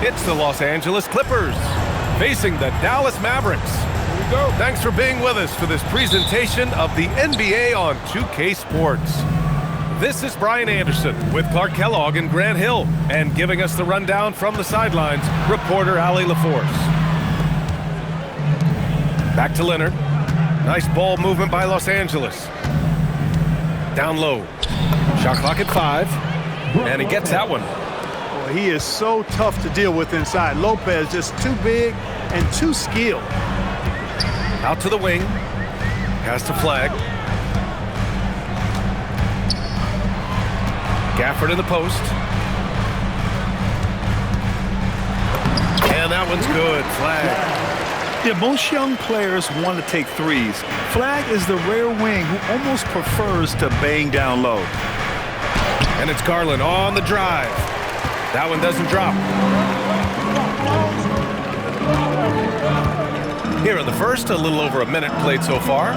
It's the Los Angeles Clippers facing the Dallas Mavericks. Here we go. Thanks for being with us for this presentation of the NBA on 2K Sports. This is Brian Anderson with Clark Kellogg and Grant Hill, and giving us the rundown from the sidelines, reporter Allie LaForce. Back to Leonard. Nice ball movement by Los Angeles. Down low. Shot clock at 5, and he gets that one. He is so tough to deal with inside. Lopez just too big and too skilled. Out to the wing. Pass to Flag. Gafford in the post. And that one's good. Flag. Yeah, most young players want to take threes. Flag is the rare wing who almost prefers to bang down low. And it's Garland on the drive. That one doesn't drop. Here in the first, a little over a minute played so far.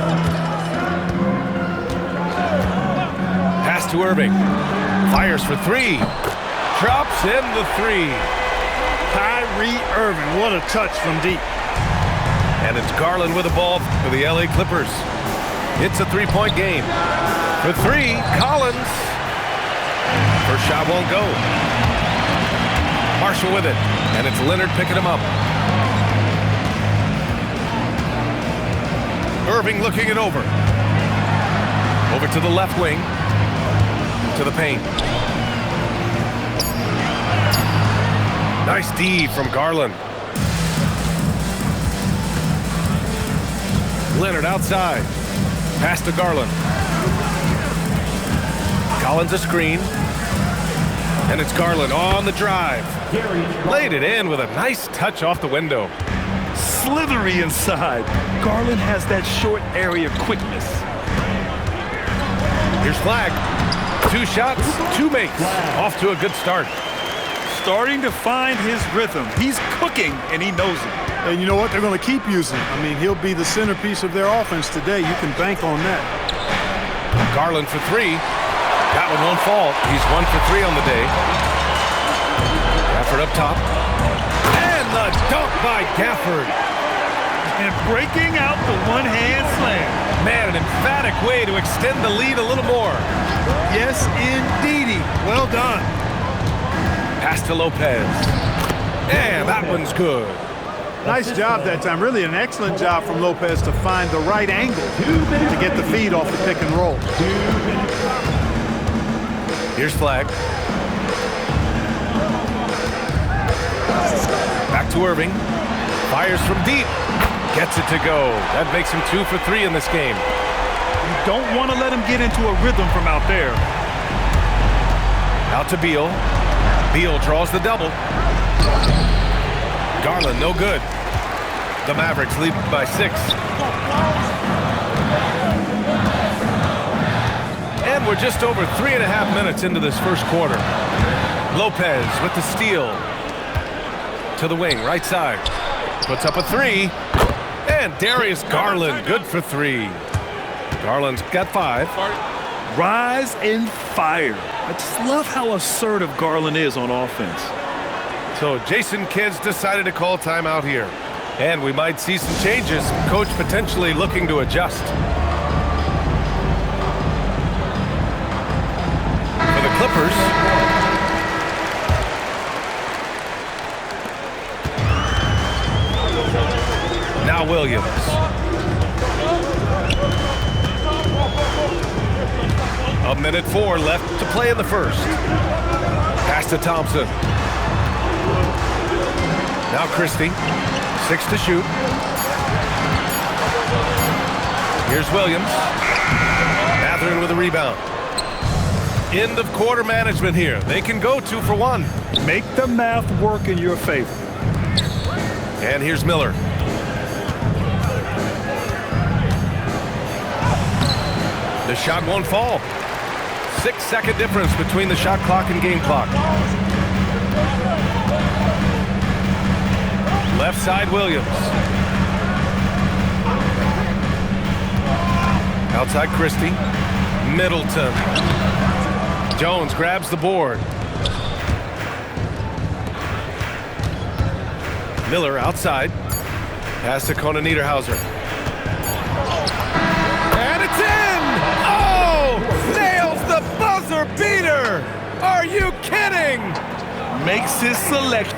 Pass to Irving. Fires for 3. Drops in the 3. Kyrie Irving, what a touch from deep. And it's Garland with the ball for the LA Clippers. It's a 3-point game. For 3, Collins. First shot won't go. Marshall with it, and it's Leonard picking him up. Irving looking it over. Over to the left wing. To the paint. Nice D from Garland. Leonard outside. Pass to Garland. Collins a screen. And it's Garland on the drive. Laid it in with a nice touch off the window. Slithery inside. Garland has that short area quickness. Here's Flag. 2 shots, 2 makes. Off to a good start. Starting to find his rhythm. He's cooking, and he knows it. And you know what? They're going to keep using him. I mean, he'll be the centerpiece of their offense today. You can bank on that. Garland for 3. That one won't fall. He's 1 for 3 on the day. Gafford up top. And the dunk by Gafford. And breaking out the one-hand slam. Man, an emphatic way to extend the lead a little more. Yes, indeedy. Well done. Pass to Lopez. And that one's good. Nice job that time. Really an excellent job from Lopez to find the right angle to get the feed off the pick and roll. Here's Flag. Back to Irving. Fires from deep. Gets it to go. That makes him 2 for 3 in this game. You don't want to let him get into a rhythm from out there. Out to Beal. Beal draws the double. Garland, no good. The Mavericks lead by 6. And we're just over 3.5 minutes into this first quarter. Lopez with the steal. To the wing, right side. Puts up a 3. And Darius Garland, good for 3. Garland's got 5. Rise and fire. I just love how assertive Garland is on offense. So Jason Kidd's decided to call timeout here. And we might see some changes. Coach potentially looking to adjust. For the Clippers. Now Williams. A minute 4 left to play in the first. Pass to Thompson. Now Christie. 6 to shoot. Here's Williams. Mathurin with a rebound. End of quarter management here. They can go 2 for 1. Make the math work in your favor. And here's Miller. The shot won't fall. 6-second difference between the shot clock and game clock. Left side, Williams. Outside, Christie. Middleton. Jones grabs the board. Miller outside. Pass to Kona Niederhauser. And it's in! Oh! Nails the buzzer beater! Are you kidding? Makes his selection.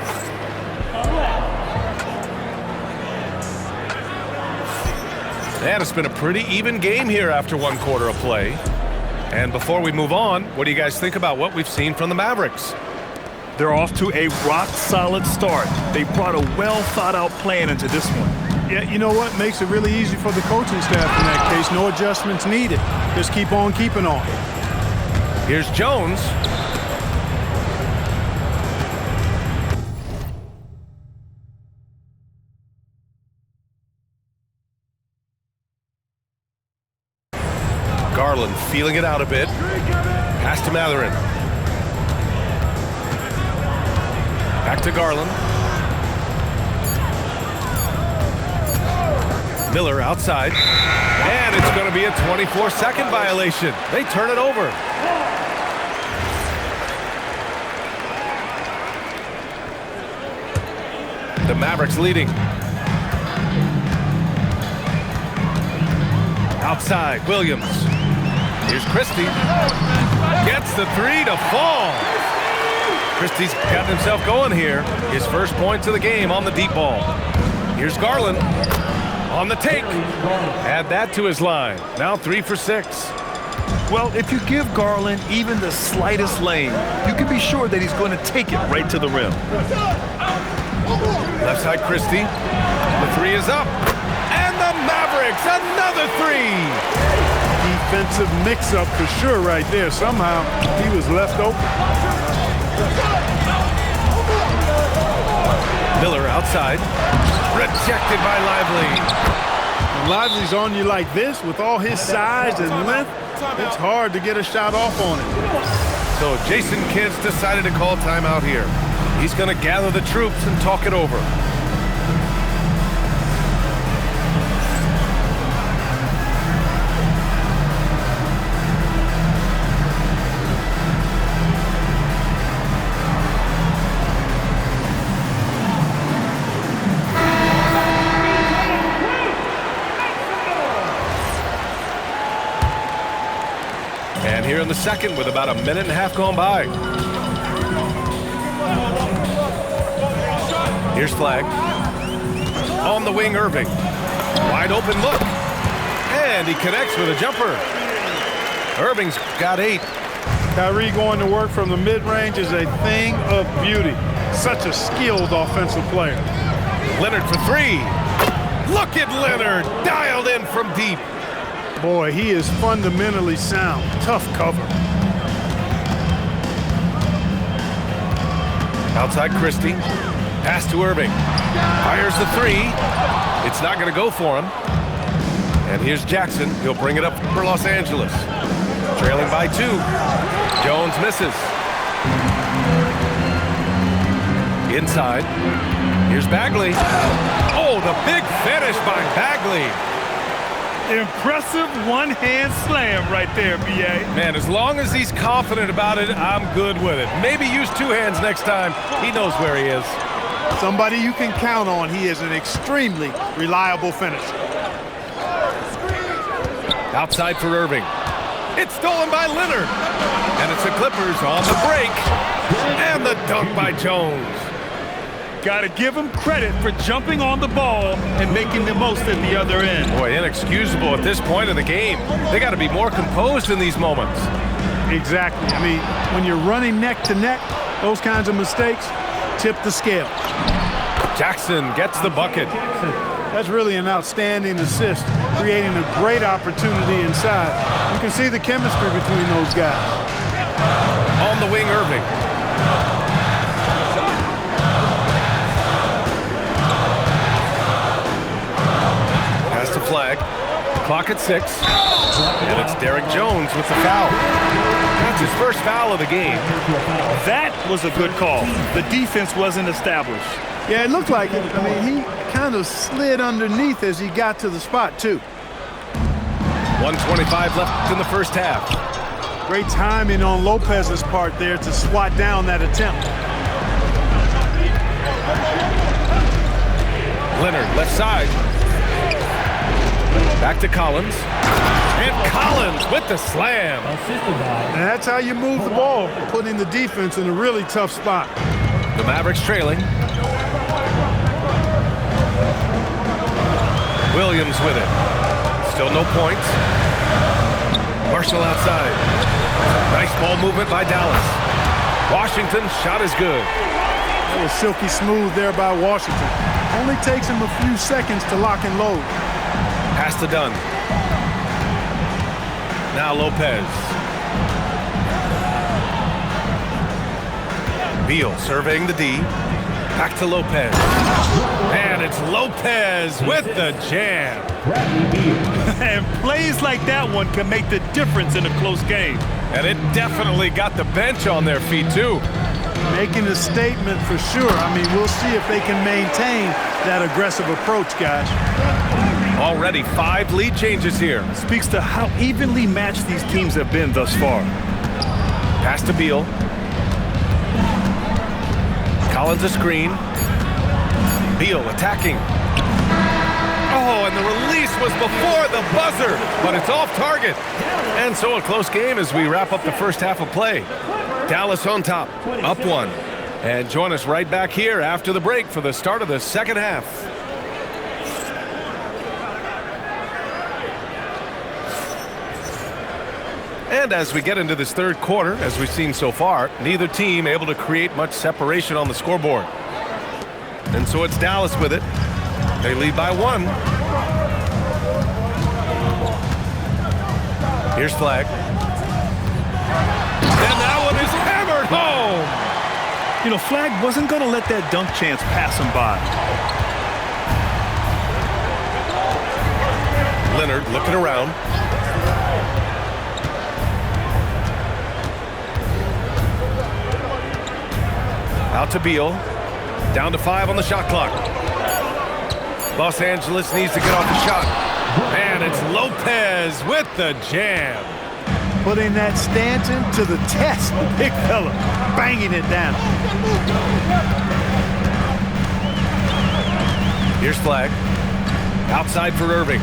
And it's been a pretty even game here after one quarter of play. And before we move on, what do you guys think about what we've seen from the Mavericks? They're off to a rock-solid start. They brought a well-thought-out plan into this one. Yeah, you know what? Makes it really easy for the coaching staff in that case. No adjustments needed. Just keep on keeping on. Here's Jones. Garland feeling it out a bit. Pass to Matherin. Back to Garland. Miller outside. And it's going to be a 24-second violation. They turn it over. The Mavericks leading. Outside, Williams. Here's Christie. Gets the three to fall. Christie's got himself going here. His first points of the game on the deep ball. Here's Garland on the take. Add that to his line. Now 3 for 6. Well, if you give Garland even the slightest lane, you can be sure that he's going to take it right to the rim. Left side, Christie. The three is up. And the Mavericks, another three. Defensive mix-up for sure right there. Somehow he was left open. Miller outside. Rejected by Lively. When Lively's on you like this with all his size and length, it's hard to get a shot off on it. So Jason Kidd's decided to call timeout here. He's going to gather the troops and talk it over. And here in the second with about a minute and a half gone by. Here's Flag. On the wing, Irving. Wide open look. And he connects with a jumper. Irving's got 8. Kyrie going to work from the mid-range is a thing of beauty. Such a skilled offensive player. Leonard for 3. Look at Leonard, dialed in from deep. Boy, he is fundamentally sound. Tough cover. Outside Christie. Pass to Irving. Fires the 3. It's not going to go for him. And here's Jackson. He'll bring it up for Los Angeles. Trailing by 2. Jones misses. Inside. Here's Bagley. Oh, the big finish by Bagley. Impressive one-hand slam right there, B.A. Man, as long as he's confident about it, I'm good with it. Maybe use 2 hands next time. He knows where he is. Somebody you can count on. He is an extremely reliable finisher. Outside for Irving. It's stolen by Leonard. And it's the Clippers on the break. And the dunk by Jones. Got to give him credit for jumping on the ball and making the most at the other end. Boy, inexcusable at this point of the game. They got to be more composed in these moments. Exactly. I mean, when you're running neck to neck, those kinds of mistakes tip the scale. Jackson gets the bucket. That's really an outstanding assist, creating a great opportunity inside. You can see the chemistry between those guys. On the wing, Irving. Pass to Flag. Clock at 6. And it's Derek Jones with the foul. That's his first foul of the game. That was a good call. The defense wasn't established. Yeah, it looked like it. I mean, he kind of slid underneath as he got to the spot, too. 1:25 left in the first half. Great timing on Lopez's part there to swat down that attempt. Leonard, left side. Back to Collins. And Collins with the slam. And that's how you move the ball, putting the defense in a really tough spot. The Mavericks trailing. Williams with it. Still no points. Marshall outside. Nice ball movement by Dallas. Washington's shot is good. That was silky smooth there by Washington. Only takes him a few seconds to lock and load. Pass to Dunn. Now Lopez. Beal surveying the D. Back to Lopez. And it's Lopez with the jam. And plays like that one can make the difference in a close game. And it definitely got the bench on their feet, too. Making a statement for sure. I mean, we'll see if they can maintain that aggressive approach, guys. Already 5 lead changes here. Speaks to how evenly matched these teams have been thus far. Pass to Beal. Collins a screen. Beal attacking. Oh, and the release was before the buzzer, but it's off target. And so a close game as we wrap up the first half of play. Dallas on top, up 1. And join us right back here after the break for the start of the second half. And as we get into this third quarter, as we've seen so far, neither team able to create much separation on the scoreboard. And so it's Dallas with it. They lead by 1. Here's Flag. And that one is hammered home. You know, Flag wasn't going to let that dunk chance pass him by. Leonard looking around. Out to Beal. Down to 5 on the shot clock. Los Angeles needs to get off the shot. And it's Lopez with the jam. Putting that Stanton to the test, the big fella, banging it down. Here's Flag. Outside for Irving.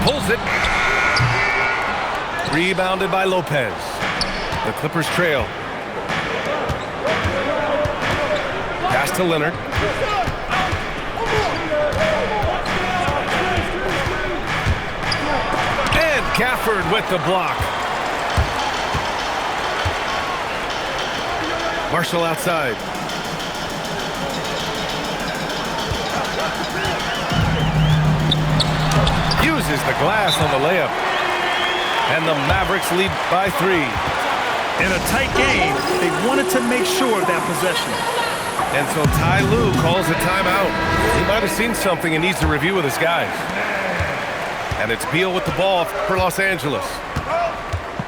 Pulls it. Rebounded by Lopez. The Clippers trail. Pass to Leonard. And Gafford with the block. Marshall outside. Uses the glass on the layup. And the Mavericks lead by 3. In a tight game, they wanted to make sure of that possession. And so Ty Lue calls a timeout. He might have seen something and needs to review with his guys. And it's Beal with the ball for Los Angeles.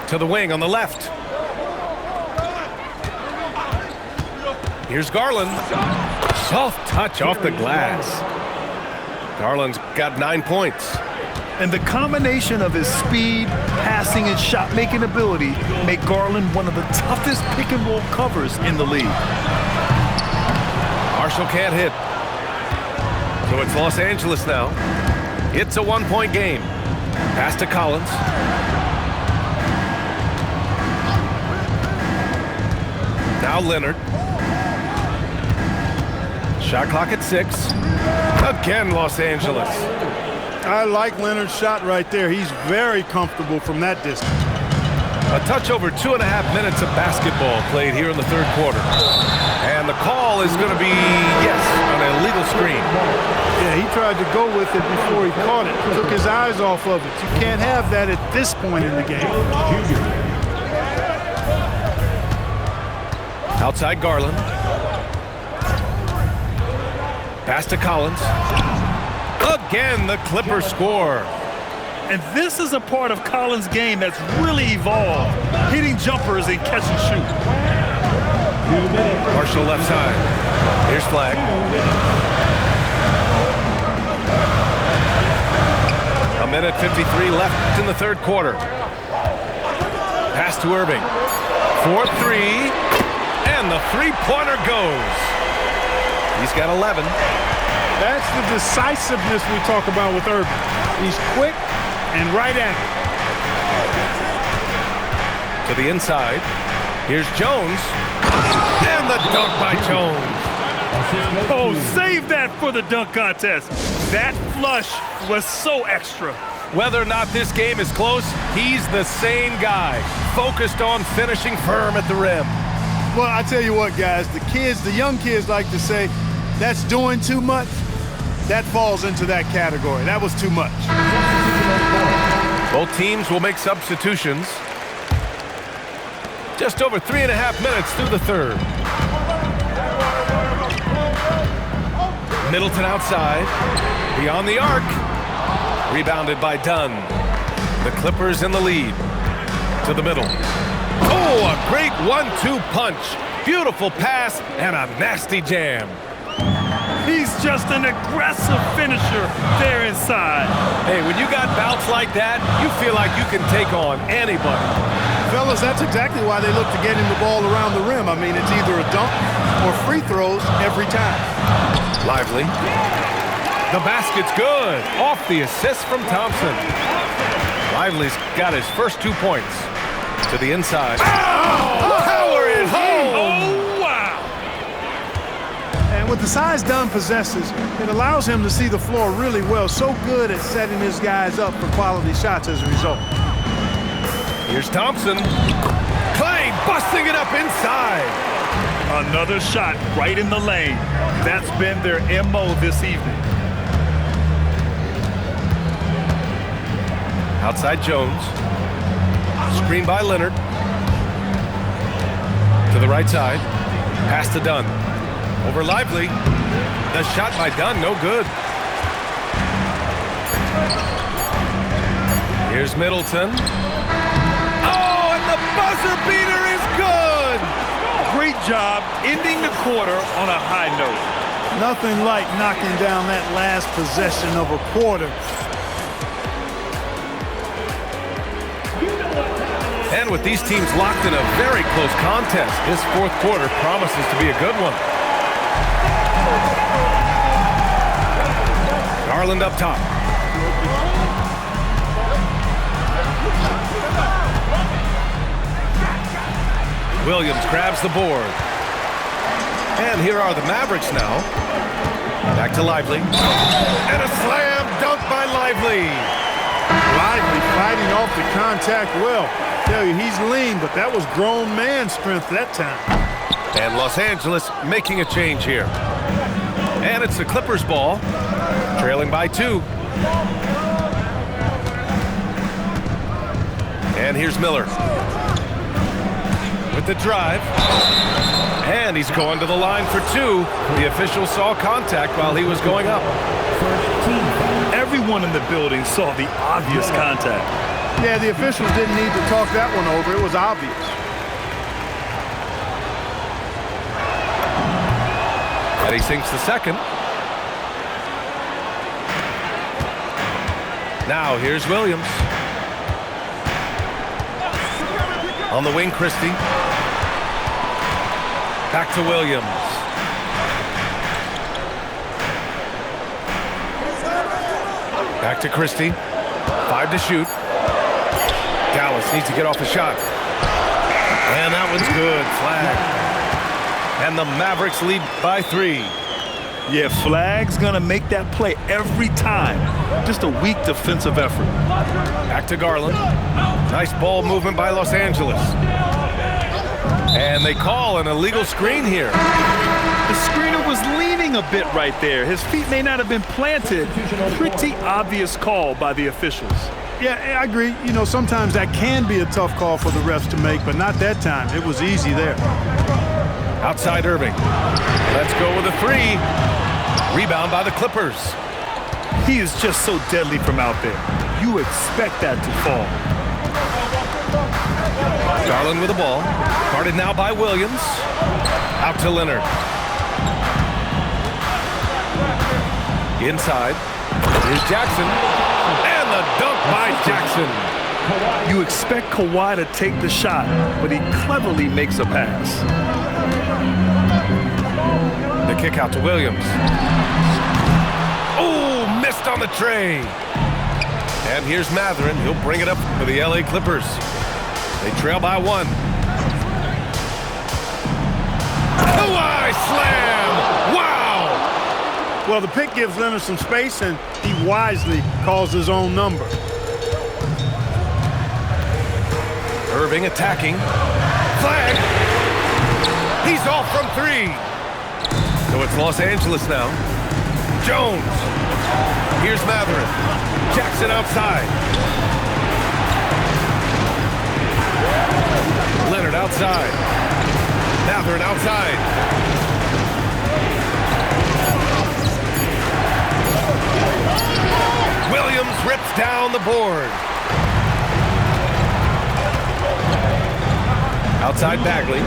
To the wing on the left. Here's Garland. Soft touch off the glass. Garland's got 9 points. And the combination of his speed, passing, and shot-making ability make Garland one of the toughest pick-and-roll covers in the league. Marshall can't hit. So it's Los Angeles now. It's a 1-point game. Pass to Collins. Now Leonard. Shot clock at 6. Again, Los Angeles. I like Leonard's shot right there. He's very comfortable from that distance. A touch over 2.5 minutes of basketball played here in the third quarter. And the call is going to be, yes, an illegal screen. Yeah, he tried to go with it before he caught it. Took his eyes off of it. You can't have that at this point in the game. Outside Garland. Pass to Collins. Again, the Clippers score. And this is a part of Collins' game that's really evolved, hitting jumpers and catch and shoot. Marshall left side. Here's Flag. A minute 53 left in the third quarter. Pass to Irving. 4-3. And the three-pointer goes. He's got 11. That's the decisiveness we talk about with Irving. He's quick and right at it. To the inside. Here's Jones. And the dunk by Jones. Oh, save that for the dunk contest. That flush was so extra. Whether or not this game is close, he's the same guy, focused on finishing firm at the rim. Well, I tell you what, guys, the young kids like to say, that's doing too much. That falls into that category. That was too much. Both teams will make substitutions. Just over 3.5 minutes through the third. Middleton outside, beyond the arc. Rebounded by Dunn. The Clippers in the lead. To the middle. Oh, a great 1-2 punch. Beautiful pass and a nasty jam. He's just an aggressive finisher there inside. Hey, when you got bouts like that, you feel like you can take on anybody. Fellas, that's exactly why they look to get him the ball around the rim. I mean, it's either a dunk or free throws every time. Lively. The basket's good. Off the assist from Thompson. Lively's got his first 2 points. To the inside. Oh! Power it home! Oh, wow! And with the size Dunn possesses, it allows him to see the floor really well. So good at setting his guys up for quality shots as a result. Here's Thompson. Clay busting it up inside. Another shot right in the lane. That's been their MO this evening. Outside Jones. Screen by Leonard. To the right side. Pass to Dunn. Over Lively. The shot by Dunn, no good. Here's Middleton. Oh, and the buzzer beater is good! Great job ending the quarter on a high note. Nothing like knocking down that last possession of a quarter. And with these teams locked in a very close contest, this fourth quarter promises to be a good one. Garland up top. Williams grabs the board. And here are the Mavericks now. Back to Lively. And a slam dunk by Lively. Lively fighting off the contact well. Tell you, he's lean, but that was grown man strength that time. And Los Angeles making a change here. And it's the Clippers ball, trailing by 2. And here's Miller. With the drive. And he's going to the line for 2. The official saw contact while he was going up. Everyone in the building saw the obvious contact. Yeah, the officials didn't need to talk that one over. It was obvious. And he sinks the second. Now here's Williams. On the wing, Christie. Back to Williams. Back to Christie. 5 to shoot. Dallas needs to get off a shot. And that one's good. Flag. And the Mavericks lead by 3. Yeah, Flag's gonna make that play every time. Just a weak defensive effort. Back to Garland. Nice ball movement by Los Angeles. And they call an illegal screen here. The screener was leaning a bit right there. His feet may not have been planted. Pretty obvious call by the officials. Yeah, I agree. You know, sometimes that can be a tough call for the refs to make, but not that time. It was easy there. Outside Irving. Let's go with a 3. Rebound by the Clippers. He is just so deadly from out there. You expect that to fall. Garland with the ball. Guarded now by Williams. Out to Leonard. Inside. Here's Jackson. And the dunk by Jackson. You expect Kawhi to take the shot, but he cleverly makes a pass. The kick out to Williams. Oh, missed on the tray. And here's Mathurin. He'll bring it up for the LA Clippers. They trail by 1. Kawhi slam! Wow! Well, the pick gives Leonard some space, and he wisely calls his own number. Irving attacking. Flag! He's off from 3. So it's Los Angeles now. Jones. Here's Mavericks. Jackson outside. Leonard outside. Matherin outside. Williams rips down the board. Outside Bagley.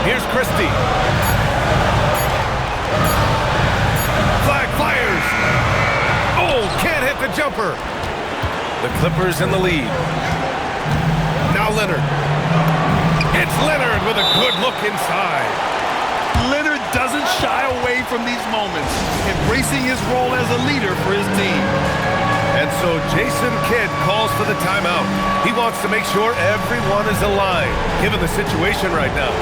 Here's Christie. Flag fires. Oh, can't hit the jumper. The Clippers in the lead. Now Leonard. It's Leonard with a good look inside. Leonard doesn't shy away from these moments, embracing his role as a leader for his team. And so Jason Kidd calls for the timeout. He wants to make sure everyone is aligned, given the situation right now.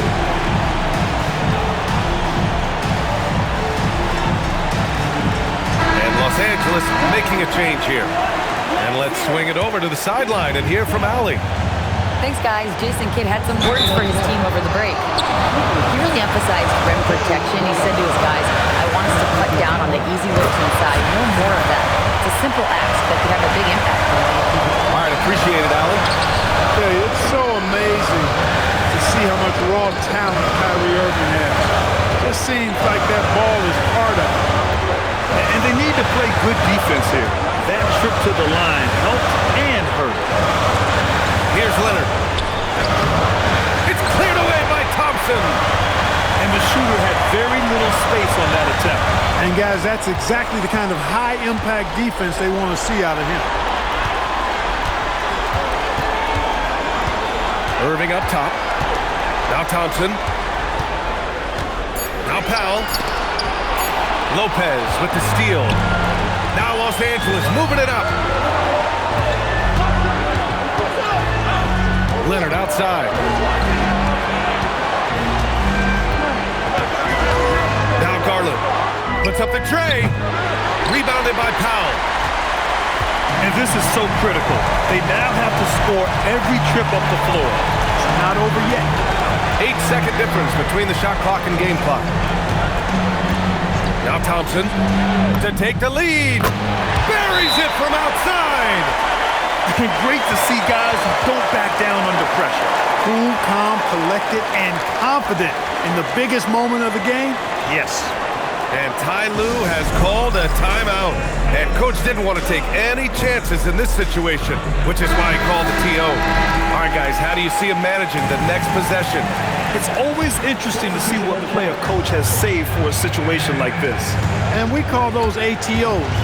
And Los Angeles making a change here. And let's swing it over to the sideline and hear from Allie. Thanks, guys. Jason Kidd had some words for his team over the break. He really emphasized rim protection. He said to his guys, I want us to cut down on the easy looks inside. No more of that. It's a simple ask, but could have a big impact. All right, appreciate it, Allie. Yeah, it's so amazing to see how much raw talent Kyrie Irving has. It just seems like that ball is part of it. And they need to play good defense here. That trip to the line helped and hurt. Here's Leonard. It's cleared away by Thompson. And the shooter had very little space on that attempt. And guys, that's exactly the kind of high-impact defense they want to see out of him. Irving up top. Now Thompson. Now Powell. Lopez with the steal. Now Los Angeles moving it up. Leonard outside. Now Garland puts up the tray. Rebounded by Powell. And this is so critical. They now have to score every trip up the floor. It's not over yet. 8-second difference between the shot clock and game clock. Now Thompson to take the lead. Buries it from outside. Great to see guys who don't back down under pressure. Cool, calm, collected, and confident in the biggest moment of the game. Yes. And Ty Lue has called a timeout. And Coach didn't want to take any chances in this situation, which is why he called the TO. All right, guys, how do you see him managing the next possession? It's always interesting to see what play a coach has saved for a situation like this. And we call those ATOs,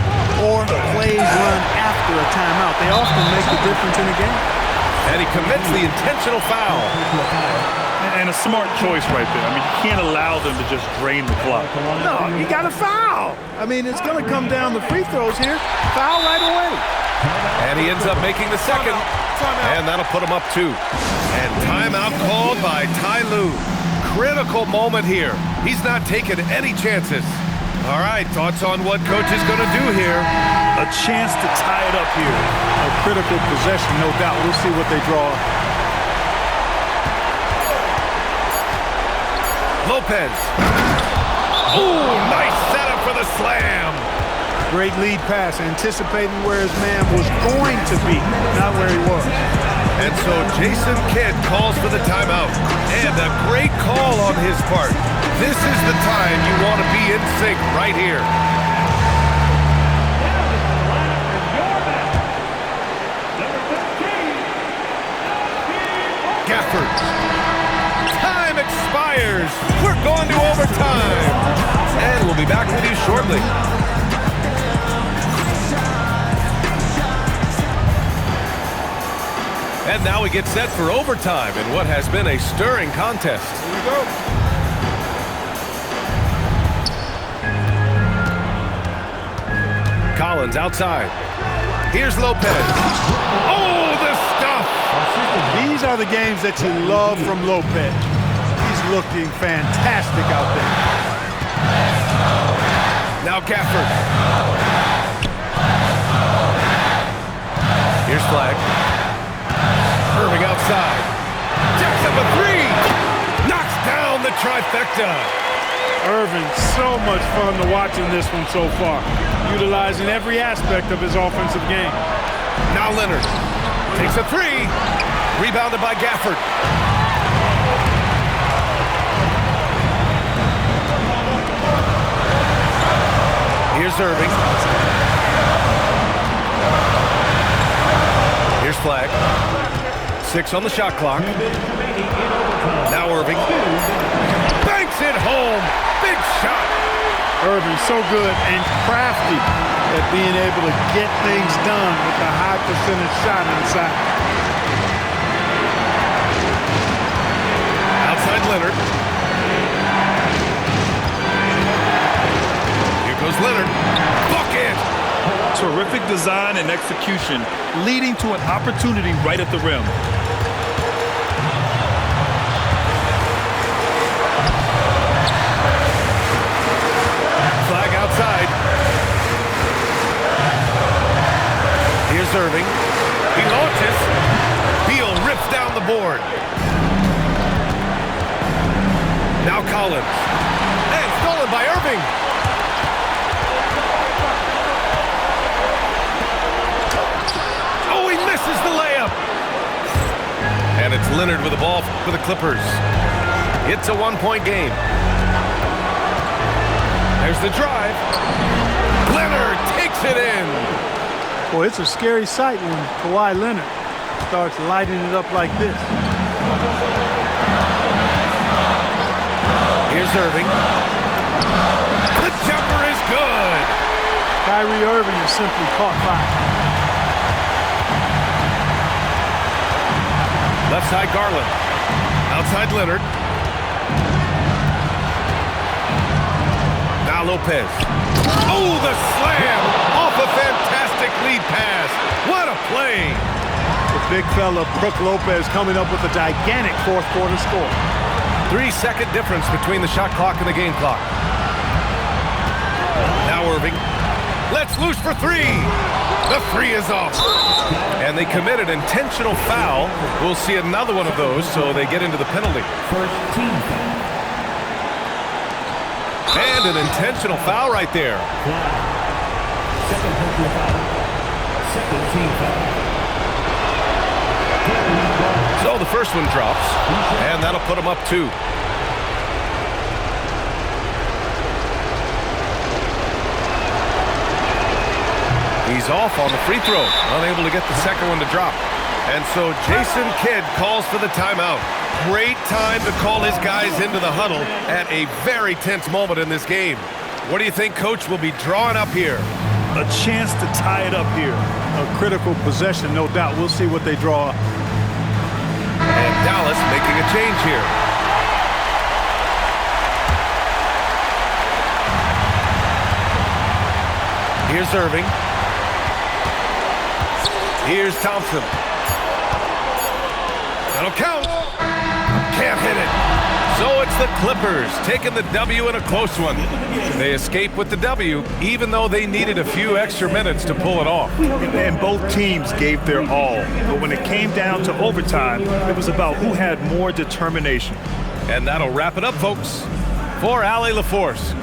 or plays run after a timeout. They often make the difference in a game. And he commits the intentional foul. And a smart choice right there. I mean, you can't allow them to just drain the clock. No, you got to foul. I mean, it's going to come down to free throws here. Foul right away. And he ends up making the second. And that'll put him up 2. And timeout called by Ty Lue. Critical moment here. He's not taking any chances. All right, thoughts on what Coach is going to do here? A chance to tie it up here. A critical possession, no doubt. We'll see what they draw. Lopez. Ooh, nice setup for the slam. Great lead pass, anticipating where his man was going to be, not where he was. And so Jason Kidd calls for the timeout. And a great call on his part. This is the time you want to be in sync right here. Gafford. Time expires. We're going to overtime. And we'll be back with you shortly. And now we get set for overtime in what has been a stirring contest. Here we go. Collins outside. Here's Lopez. Oh, the stuff! These are the games that you love from Lopez. He's looking fantastic out there. Now Gafford. Here's Flag. Irving outside. Jacks up a three. Knocks down the trifecta. Irving, so much fun to watch in this one so far, utilizing every aspect of his offensive game. Now Leonard takes a three. Rebounded by Gafford. Here's Irving. Here's Flag. 6 on the shot clock. Now Irving. Banks it home. Big shot. Irving so good and crafty at being able to get things done with a high percentage shot inside. Outside Leonard. Here goes Leonard. Bucket. Terrific design and execution, leading to an opportunity right at the rim. Flag outside. Here's Irving. He launches. Beal rips down the board. Now Collins. And stolen by Irving. Oh, he misses the layup. And it's Leonard with the ball for the Clippers. It's a one-point game. There's the drive. Leonard takes it in. Boy, it's a scary sight when Kawhi Leonard starts lighting it up like this. Here's Irving. The jumper is good. Kyrie Irving is simply caught fire. Left side Garland. Outside Leonard. Now Lopez. Oh, the slam off a fantastic lead pass. What a play. The big fella, Brook Lopez, coming up with a gigantic fourth quarter score. 3-second difference between the shot clock and the game clock. Now Irving. Let's loose for three. The three is off. And they committed an intentional foul. We'll see another one of those, so they get into the penalty. And an intentional foul right there. So the first one drops, and that'll put them up 2. He's off on the free throw, unable to get the second one to drop. And so Jason Kidd calls for the timeout. Great time to call his guys into the huddle at a very tense moment in this game. What do you think Coach will be drawing up here? A chance to tie it up here. A critical possession, no doubt. We'll see what they draw up. And Dallas making a change here. Here's Irving. Here's Thompson. That'll count. Can't hit it. So it's the Clippers taking the W in a close one. They escape with the W, even though they needed a few extra minutes to pull it off. And both teams gave their all. But when it came down to overtime, it was about who had more determination. And that'll wrap it up, folks. For Allie LaForce.